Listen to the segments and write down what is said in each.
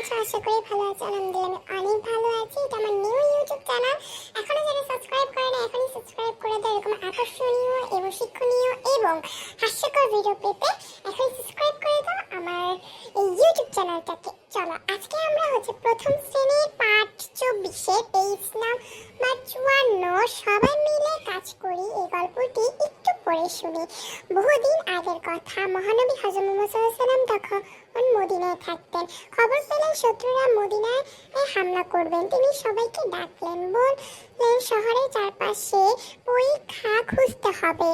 আছো? আশা করি ভালো আছো। আলহামদুলিল্লাহ আমি অনেক ভালো আছি। এটা আমার নিউ ইউটিউব চ্যানেল। এখনো যারা সাবস্ক্রাইব করে না এখনই সাবস্ক্রাইব করে দাও। এরকম আকর্ষণীয় এবং শিক্ষণীয় এবং হাস্যকর ভিডিও পেতে এখনই সাবস্ক্রাইব করে দাও আমার এই ইউটিউব চ্যানেলটাকে। চলো আজকে আমরা প্রথম শ্রেণীর পাঠ 24 পেজ নাম্বার 54 সবাই মিলে কাজ করি এই গল্পটি একটু পড়ে শুনি। বহুদিন আগের কথা, মহানবী হযরত মুহাম্মদ সাল্লাল্লাহু আলাইহি ওয়াসাল্লাম তখন মদিনায় থাকতেন। খবর পেলেন শত্রুরা মদিনায় হামলা করবেন। তিনি সবাইকে ডাকলেন, বললেন শহরের চারপাশে পরীক্ষা খুঁজতে হবে।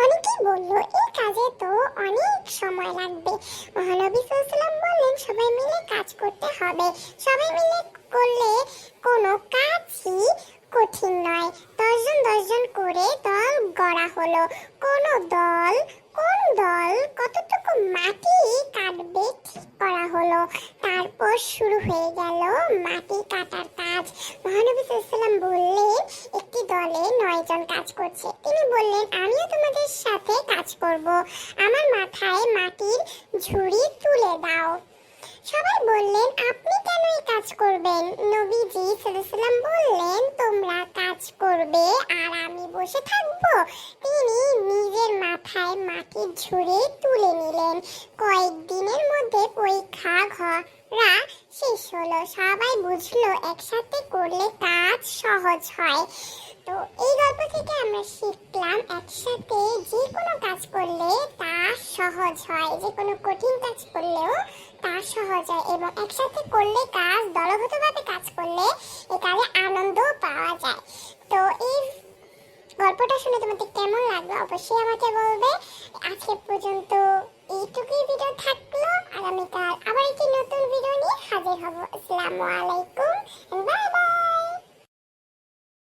অনেকেই বলল এই কাজে তো অনেক সময় লাগবে। মহানবী সাল্লাল্লাহু আলাইহি ওয়াসাল্লাম বললেন সবাই মিলে কাজ করতে হবে। সবাই মিলে করলে কোনো কাজই কঠিন নয়। 10 জন করে দল গড়া হলো। কোন দল কতটুকু মাটি কাটবে ঠিক করা হলো। তারপর শুরু হয়ে গেল মাটি কাটার কাজ। মহানবী সাল্লাল্লাহু আলাইহি ওয়াসাল্লাম বললেন একটি দলে 9 জন কাজ করছে। তিনি বললেন আমিও তোমাদের সাথে কাজ করব। আমার মাথায় মাটির ঝুড়ি তুলে দাও। সবাই বললেন আপনি কেন এই কাজ করবেন? নবীজি সাল্লাল্লাহু আলাইহি ওয়াসাল্লাম বললেন তোমরা কাজ করবে আর আমি বসে থাকব। তিনি নিজের মাথায় মাটির ঝুড়ি তুলে নিলেন। কয়েকদিনের মধ্যে পরীক্ষা ঘোরা শেষ হলো। সবাই বুঝলো একসাথে করলে কাজ সহজ হয়। তো এই গল্প থেকে আমরা শিখলাম একসাথে যে কোনো কাজ করলে তা সহজ হয়, যে কোনো কঠিন কাজ করলেও তা সহজ হয় এবং একসাথে করলে কাজ, দলগতভাবে কাজ করলে এই কাজে আনন্দ পাওয়া যায়। তো এই গল্পটা শুনে তোমাদের কেমন লাগলো অবশ্যই আমাকে বলবে। আজকে পর্যন্ত এইটুকুই ভিডিও থাকলো। আগামীকাল আবার একটি নতুন ভিডিও নিয়ে হাজির হব। আসসালামু আলাইকুম। বাই।